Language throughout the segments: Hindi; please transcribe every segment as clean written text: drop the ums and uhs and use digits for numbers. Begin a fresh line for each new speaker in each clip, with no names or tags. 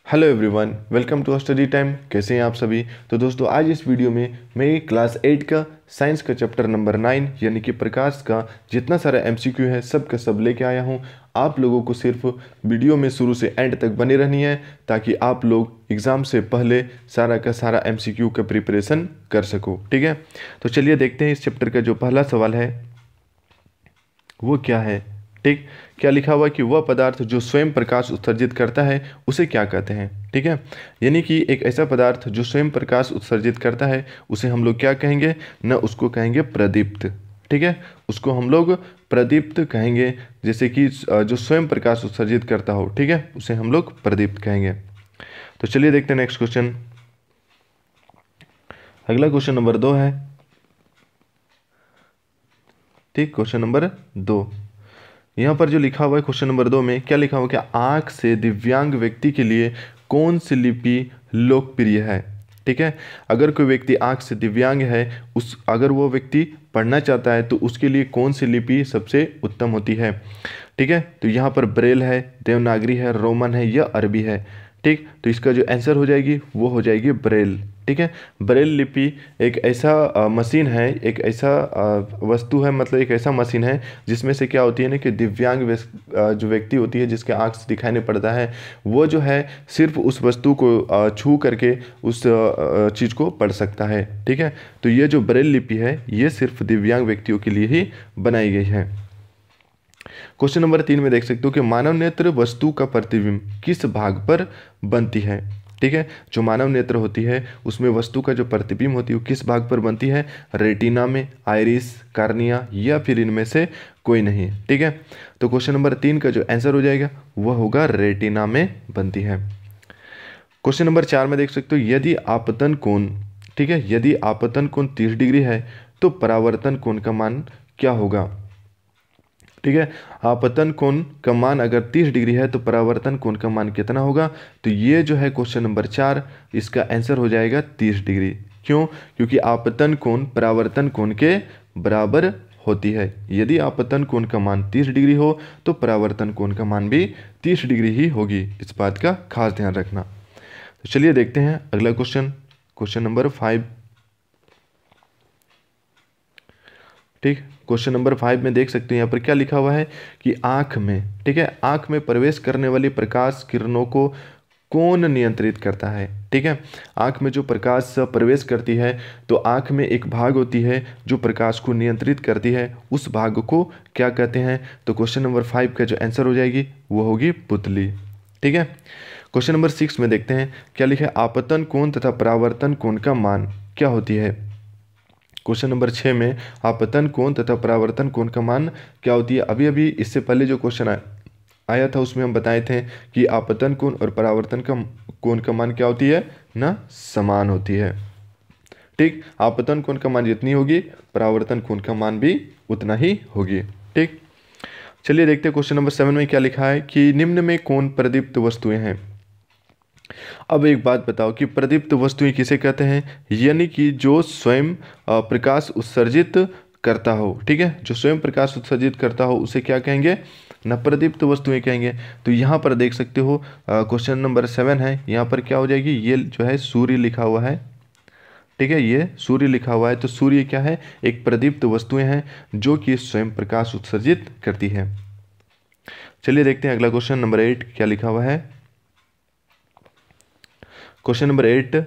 Hello everyone, welcome to study time. कैसे हैं आप सभी। तो दोस्तों आज इस वीडियो में मैं क्लास 8 का साइंस का चैप्टर नंबर 9 यानी कि प्रकाश का जितना सारा एमसीक्यू है सब का सब लेके आया हूं। आप लोगों को सिर्फ वीडियो में शुरू से एंड तक बने रहनी है ताकि आप लोग एग्ज़ाम से पहले सारा का सारा एमसीक्यू का प्रिपरेशन कर सको। ठीक है, तो चलिए देखते हैं इस चैप्टर का जो पहला सवाल है वो क्या है। ठीक, क्या लिखा हुआ है कि वह पदार्थ जो स्वयं प्रकाश उत्सर्जित करता है उसे क्या कहते हैं। ठीक है, यानी कि एक ऐसा पदार्थ जो स्वयं प्रकाश उत्सर्जित करता है उसे हम लोग क्या कहेंगे न, उसको कहेंगे प्रदीप्त। ठीक है, उसको हम लोग प्रदीप्त कहेंगे। जैसे कि जो स्वयं प्रकाश उत्सर्जित करता हो, ठीक है, उसे हम लोग प्रदीप्त कहेंगे। तो चलिए देखते हैं नेक्स्ट क्वेश्चन। अगला क्वेश्चन नंबर 2 है। ठीक, क्वेश्चन नंबर 2 यहाँ पर जो लिखा हुआ है क्वेश्चन नंबर 2 में क्या लिखा हुआ है कि आंख से दिव्यांग व्यक्ति के लिए कौन सी लिपि लोकप्रिय है। ठीक है, अगर कोई व्यक्ति आंख से दिव्यांग है, अगर वो व्यक्ति पढ़ना चाहता है तो उसके लिए कौन सी लिपि सबसे उत्तम होती है। ठीक है, तो यहाँ पर ब्रेल है, देवनागरी है, रोमन है या अरबी है। ठीक, तो इसका जो आंसर हो जाएगी वो हो जाएगी ब्रेल। ठीक है, ब्रेल लिपि एक ऐसा मशीन है, एक ऐसा वस्तु है, मतलब एक ऐसा मशीन है जिसमें से क्या होती है ना कि दिव्यांग जो व्यक्ति होती है जिसके आंख से दिखाई नहीं पड़ता है, वो जो है सिर्फ उस वस्तु को छू करके उस चीज़ को पढ़ सकता है। ठीक है, तो ये जो ब्रेल लिपि है ये सिर्फ दिव्यांग व्यक्तियों के लिए ही बनाई गई है। क्वेश्चन नंबर 3 में देख सकते हो कि मानव नेत्र वस्तु का प्रतिबिंब किस भाग पर बनती है। ठीक है, जो मानव नेत्र होती है उसमें वस्तु का जो प्रतिबिंब होती है वो किस भाग पर बनती है, रेटिना में, आइरिस, कार्निया या फिर इनमें से कोई नहीं। ठीक है, तो क्वेश्चन नंबर 3 का जो आंसर हो जाएगा वह होगा रेटिना में बनती है। क्वेश्चन नंबर 4 में देख सकते हो यदि आपतन कोण, ठीक है, यदि आपतन कोण 30 डिग्री है तो परावर्तन कोण का मान क्या होगा। ठीक है, आपतन कोण का मान अगर 30 डिग्री है तो परावर्तन कोण का मान कितना होगा। तो ये जो है क्वेश्चन नंबर 4, इसका आंसर हो जाएगा 30 डिग्री। क्यों? क्योंकि आपतन कोण परावर्तन कोण के बराबर होती है। यदि आपतन कोण का मान 30 डिग्री हो तो परावर्तन कोण का मान भी 30 डिग्री ही होगी। इस बात का खास ध्यान रखना। तो चलिए देखते हैं अगला क्वेश्चन, क्वेश्चन नंबर 5। ठीक, क्वेश्चन नंबर 5 में देख सकते हैं यहाँ पर क्या लिखा हुआ है कि आँख में, ठीक है, आँख में प्रवेश करने वाली प्रकाश किरणों को कौन नियंत्रित करता है। ठीक है, आँख में जो प्रकाश प्रवेश करती है तो आँख में एक भाग होती है जो प्रकाश को नियंत्रित करती है, उस भाग को क्या कहते हैं। तो क्वेश्चन नंबर 5 का जो आंसर हो जाएगी वो होगी पुतली। ठीक है, क्वेश्चन नंबर 6 में देखते हैं क्या लिखा है, आपतन कोण तथा परावर्तन कोण का मान क्या होती है। क्वेश्चन नंबर 6 में आपतन कोण तथा परावर्तन कोण का मान क्या होती है। अभी अभी इससे पहले जो क्वेश्चन आया था उसमें हम बताए थे कि आपतन कोण और परावर्तन का कोण का मान क्या होती है ना, समान होती है। ठीक, आपतन कोण का मान जितनी होगी परावर्तन कोण का मान भी उतना ही होगी। ठीक, चलिए देखते हैं क्वेश्चन नंबर 7 में क्या लिखा है कि निम्न में कौन प्रदीप्त वस्तुएं हैं। अब एक बात बताओ कि प्रदीप्त वस्तुएं किसे कहते हैं, यानी कि जो स्वयं प्रकाश उत्सर्जित करता हो। ठीक है, जो स्वयं प्रकाश उत्सर्जित करता हो उसे क्या कहेंगे न, प्रदीप्त वस्तुएं कहेंगे। तो यहाँ पर देख सकते हो क्वेश्चन नंबर 7 है, यहाँ पर क्या हो जाएगी, ये जो है सूर्य लिखा हुआ है। ठीक है, ये सूर्य लिखा हुआ है, तो सूर्य क्या है, एक प्रदीप्त वस्तुएं हैं जो कि स्वयं प्रकाश उत्सर्जित करती है। चलिए देखते हैं अगला क्वेश्चन नंबर 8 क्या लिखा हुआ है। क्वेश्चन नंबर 8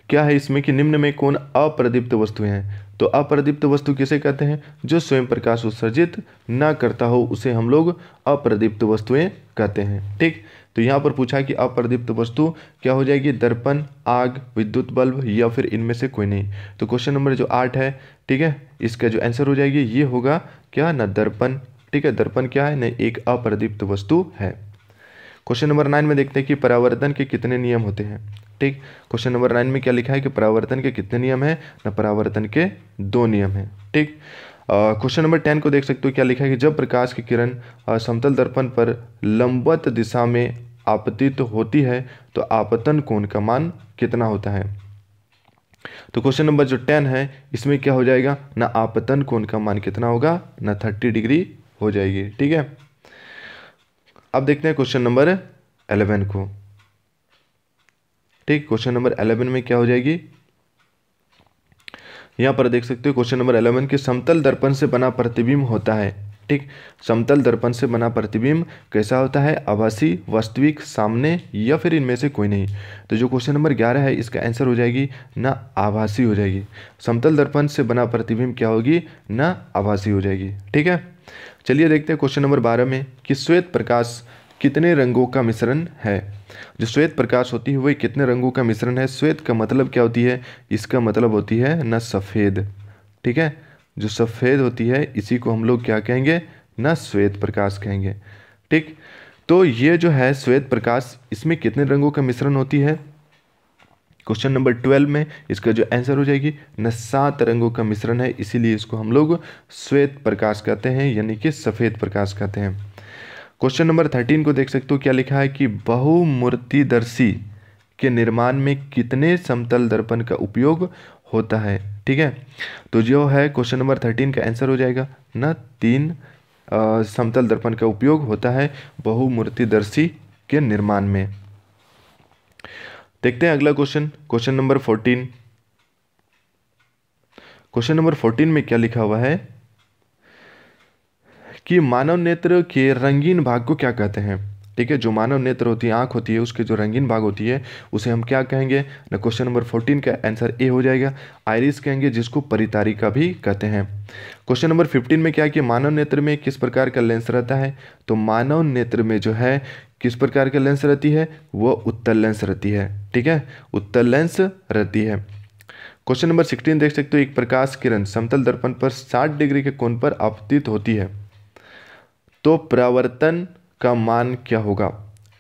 क्या है इसमें कि निम्न में कौन अप्रदीप्त वस्तुएं हैं। तो अप्रदीप्त वस्तु किसे कहते हैं, जो स्वयं प्रकाश उत्सर्जित ना करता हो उसे हम लोग अप्रदीप्त वस्तुएं कहते हैं। ठीक, तो यहाँ पर पूछा कि अप्रदीप्त वस्तु क्या हो जाएगी, दर्पण, आग, विद्युत बल्ब या फिर इनमें से कोई नहीं। तो क्वेश्चन नंबर जो 8 है, ठीक है, इसका जो आंसर हो जाएगी ये होगा क्या न, दर्पण। ठीक है, दर्पण क्या है न, एक अप्रदीप्त वस्तु है। क्वेश्चन नंबर 9 में देखते हैं कि परावर्तन के कितने नियम होते हैं। ठीक, क्वेश्चन नंबर 9 में क्या लिखा है कि परावर्तन के कितने नियम हैं न, परावर्तन के 2 नियम हैं। ठीक, क्वेश्चन नंबर 10 को देख सकते हो क्या लिखा है कि जब प्रकाश की किरण समतल दर्पण पर लंबवत दिशा में आपतित होती है तो आपतन कोण का मान कितना होता है। तो क्वेश्चन नंबर जो 10 है इसमें क्या हो जाएगा न, आपतन कोण का मान कितना होगा न, 30 डिग्री हो जाएगी। ठीक है, अब देखते हैं क्वेश्चन नंबर 11 को। ठीक, क्वेश्चन नंबर 11 में क्या हो जाएगी, यहाँ पर देख सकते हो क्वेश्चन नंबर 11 के समतल दर्पण से बना प्रतिबिंब होता है। ठीक, समतल दर्पण से बना प्रतिबिंब कैसा होता है, आभासी, वास्तविक, सामने या फिर इनमें से कोई नहीं। तो जो क्वेश्चन नंबर 11 है इसका आंसर हो जाएगी ना आभासी हो जाएगी। समतल दर्पण से बना प्रतिबिंब क्या होगी, ना आभासी हो जाएगी। ठीक है, चलिए देखते हैं क्वेश्चन नंबर 12 में कि श्वेत प्रकाश कितने रंगों का मिश्रण है। जो श्वेत प्रकाश होती है वही कितने रंगों का मिश्रण है। श्वेत का मतलब क्या होती है, इसका मतलब होती है ना सफ़ेद। ठीक है, जो सफ़ेद होती है इसी को हम लोग क्या कहेंगे, ना श्वेत प्रकाश कहेंगे। ठीक, तो ये जो है श्वेत प्रकाश, इसमें कितने रंगों का मिश्रण होती है। क्वेश्चन नंबर 12 में इसका जो आंसर हो जाएगी न 7 रंगों का मिश्रण है, इसीलिए इसको हम लोग श्वेत प्रकाश कहते हैं, यानी कि सफ़ेद प्रकाश कहते हैं। क्वेश्चन नंबर 13 को देख सकते हो, क्या लिखा है कि बहुमूर्तिदर्शी के निर्माण में कितने समतल दर्पण का उपयोग होता है। ठीक है, तो जो है क्वेश्चन नंबर 13 का आंसर हो जाएगा ना 3 समतल दर्पण का उपयोग होता है बहुमूर्तिदर्शी के निर्माण में। देखते हैं अगला question, question number 14। Question number 14 में क्या लिखा हुआ है कि मानव नेत्र के रंगीन भाग को क्या कहते हैं। ठीक है, जो मानव नेत्र होती है, आंख होती है, उसके जो रंगीन भाग होती है उसे हम क्या कहेंगे ना। क्वेश्चन नंबर 14 का आंसर ए हो जाएगा, आइरिस कहेंगे, जिसको परितारिका भी कहते हैं। क्वेश्चन नंबर 15 में क्या है कि मानव नेत्र में किस प्रकार का लेंस रहता है। तो मानव नेत्र में जो है किस प्रकार का लेंस रहती है, वो उत्तल लेंस रहती है। ठीक है, उत्तल लेंस रहती है। क्वेश्चन नंबर 16 देख सकते हो, एक प्रकाश किरण समतल दर्पण पर 60 डिग्री के कोण पर आपतित होती है, तो परावर्तन का मान क्या होगा।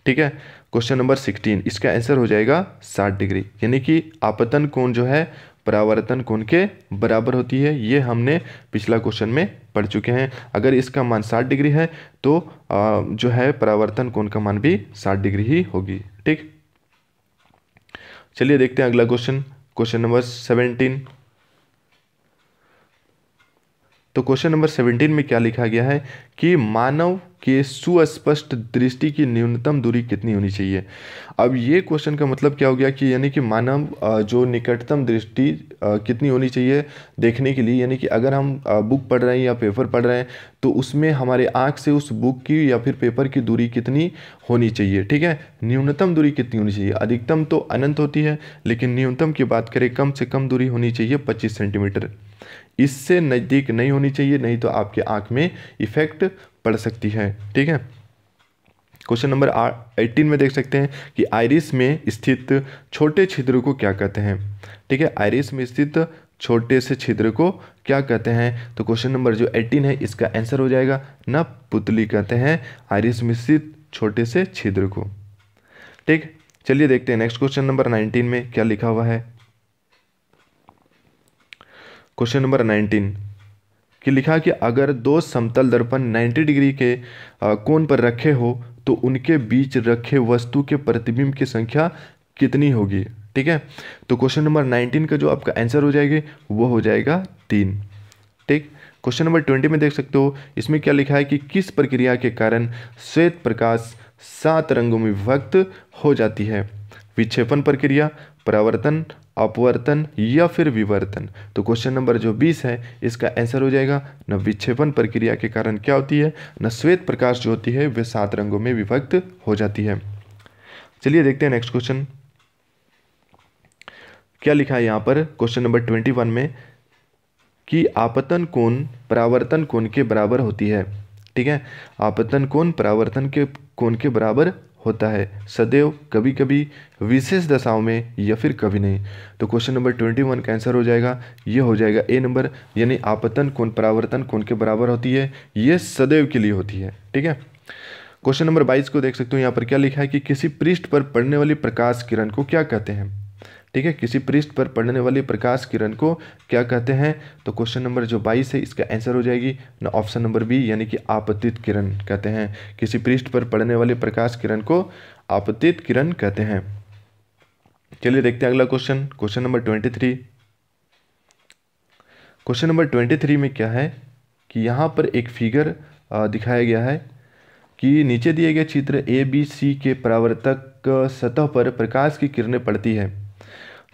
ठीक है, क्वेश्चन नंबर 16 इसका आंसर हो जाएगा 60 डिग्री, यानी कि आपतन कोण जो है परावर्तन कोण के बराबर होती है। ये हमने पिछला क्वेश्चन में पढ़ चुके हैं। अगर इसका मान 60 डिग्री है तो जो है परावर्तन कोण का मान भी 60 डिग्री ही होगी। ठीक, चलिए देखते हैं अगला क्वेश्चन, क्वेश्चन नंबर 17। तो क्वेश्चन नंबर 17 में क्या लिखा गया है कि मानव के सुस्पष्ट दृष्टि की न्यूनतम दूरी कितनी होनी चाहिए। अब ये क्वेश्चन का मतलब क्या हो गया कि यानी कि मानव जो निकटतम दृष्टि कितनी होनी चाहिए देखने के लिए, यानी कि अगर हम बुक पढ़ रहे हैं या पेपर पढ़ रहे हैं तो उसमें हमारे आँख से उस बुक की या फिर पेपर की दूरी कितनी होनी चाहिए। ठीक है, न्यूनतम दूरी कितनी होनी चाहिए। अधिकतम तो अनंत होती है, लेकिन न्यूनतम की बात करें कम से कम दूरी होनी चाहिए 25 सेंटीमीटर। इससे नज़दीक नहीं होनी चाहिए, नहीं तो आपके आँख में इफेक्ट पड़ सकती है। ठीक है, क्वेश्चन नंबर 18 में देख सकते हैं कि आइरिस में स्थित छोटे छिद्र को क्या कहते हैं। ठीक है, आइरिस में स्थित छोटे से छिद्र को क्या कहते हैं। तो क्वेश्चन नंबर जो 18 है इसका आंसर हो जाएगा ना पुतली कहते हैं आइरिस में स्थित छोटे से छिद्र को। ठीक, चलिए देखते हैं नेक्स्ट क्वेश्चन नंबर 19 में क्या लिखा हुआ है। क्वेश्चन नंबर 19 कि लिखा कि अगर दो समतल दर्पण 90 डिग्री के कोण पर रखे हो तो उनके बीच रखे वस्तु के प्रतिबिंब की संख्या कितनी होगी। ठीक है, तो क्वेश्चन नंबर 19 का जो आपका आंसर हो जाएगा वो हो जाएगा 3। ठीक, क्वेश्चन नंबर 20 में देख सकते हो, इसमें क्या लिखा है कि किस प्रक्रिया के कारण श्वेत प्रकाश 7 रंगों में विभक्त हो जाती है। विक्षेपण प्रक्रिया, परावर्तन, अपवर्तन या फिर विवर्तन। तो क्वेश्चन नंबर जो 20 है इसका आंसर हो जाएगा न विक्षेपण प्रक्रिया के कारण क्या होती है, न श्वेत प्रकाश जो होती है वे 7 रंगों में विभक्त हो जाती है। चलिए देखते हैं नेक्स्ट क्वेश्चन क्या लिखा है यहाँ पर क्वेश्चन नंबर 21 में कि आपतन कोण परावर्तन कोण के बराबर होती है। ठीक है, आपतन कोण परावर्तन के कोण के बराबर होता है सदैव, कभी कभी, विशेष दशाओं में या फिर कभी नहीं। तो क्वेश्चन नंबर 21 का आंसर हो जाएगा, ये हो जाएगा ए नंबर, यानी आपतन कोण परावर्तन कोण के बराबर होती है, ये सदैव के लिए होती है। ठीक है, क्वेश्चन नंबर 22 को देख सकते हो, यहाँ पर क्या लिखा है कि किसी पृष्ठ पर पड़ने वाली प्रकाश किरण को क्या कहते हैं। ठीक है, किसी पृष्ठ पर पड़ने वाली प्रकाश किरण को क्या कहते हैं। तो क्वेश्चन नंबर जो 22 है इसका आंसर हो जाएगी ना ऑप्शन नंबर बी, यानी कि आपतित किरण कहते हैं। किसी पृष्ठ पर पड़ने वाली प्रकाश किरण को आपतित किरण कहते हैं। चलिए देखते हैं अगला question, question number 23। Question number 23 में क्या है कि यहाँ पर एक फिगर दिखाया गया है। कि नीचे दिए गए चित्र ए बी सी के परावर्तक सतह पर प्रकाश की किरणें पड़ती है।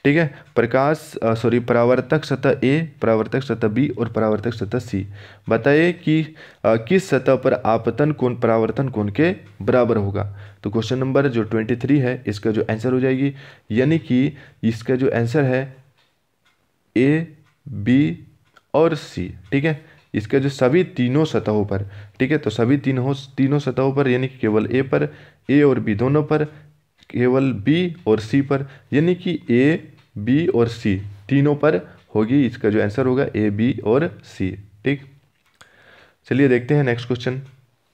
ठीक है, परावर्तक सतह ए, परावर्तक सतह बी और परावर्तक सतह सी। बताइए कि किस सतह पर आपतन कोण परावर्तन कोण के बराबर होगा। तो क्वेश्चन नंबर जो 23 है इसका जो आंसर हो जाएगी, यानी कि इसका जो आंसर है ए, बी और सी। ठीक है, इसका जो सभी तीनों सतहों पर, ठीक है, तो सभी तीनों सतहों पर, यानी कि केवल ए पर, ए और बी दोनों पर, केवल बी और सी पर, यानी कि ए, बी और सी तीनों पर होगी। इसका जो आंसर होगा ए, बी और सी। ठीक, चलिए देखते हैं नेक्स्ट क्वेश्चन,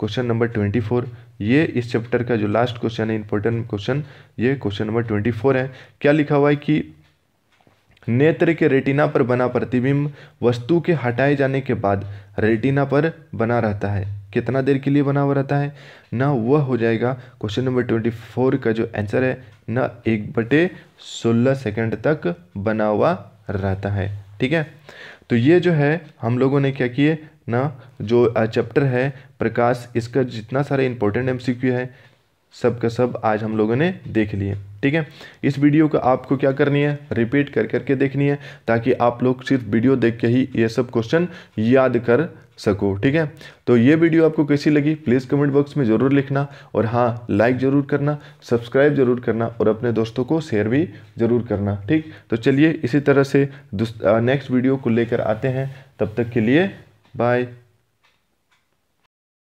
क्वेश्चन नंबर 24। ये इस चैप्टर का जो लास्ट क्वेश्चन है, इंपॉर्टेंट क्वेश्चन, ये क्वेश्चन नंबर 24 है। क्या लिखा हुआ है कि नेत्र के रेटिना पर बना प्रतिबिंब वस्तु के हटाए जाने के बाद रेटिना पर बना रहता है। कितना देर के लिए बना हुआ रहता है ना, वह हो जाएगा क्वेश्चन नंबर 24 का जो आंसर है ना 1/16 सेकंड तक बना हुआ रहता है। ठीक है, तो ये जो है हम लोगों ने क्या किए ना, जो चैप्टर है प्रकाश, इसका जितना सारे इंपॉर्टेंट एमसीक्यू है सब का सब आज हम लोगों ने देख लिए। ठीक है, इस वीडियो को आपको क्या करनी है, रिपीट कर करके देखनी है, ताकि आप लोग सिर्फ वीडियो देख के ही ये सब क्वेश्चन याद कर सको। ठीक है, तो ये वीडियो आपको कैसी लगी प्लीज़ कमेंट बॉक्स में ज़रूर लिखना, और हाँ लाइक ज़रूर करना, सब्सक्राइब ज़रूर करना और अपने दोस्तों को शेयर भी ज़रूर करना। ठीक, तो चलिए इसी तरह से नेक्स्ट वीडियो को लेकर आते हैं, तब तक के लिए बाय।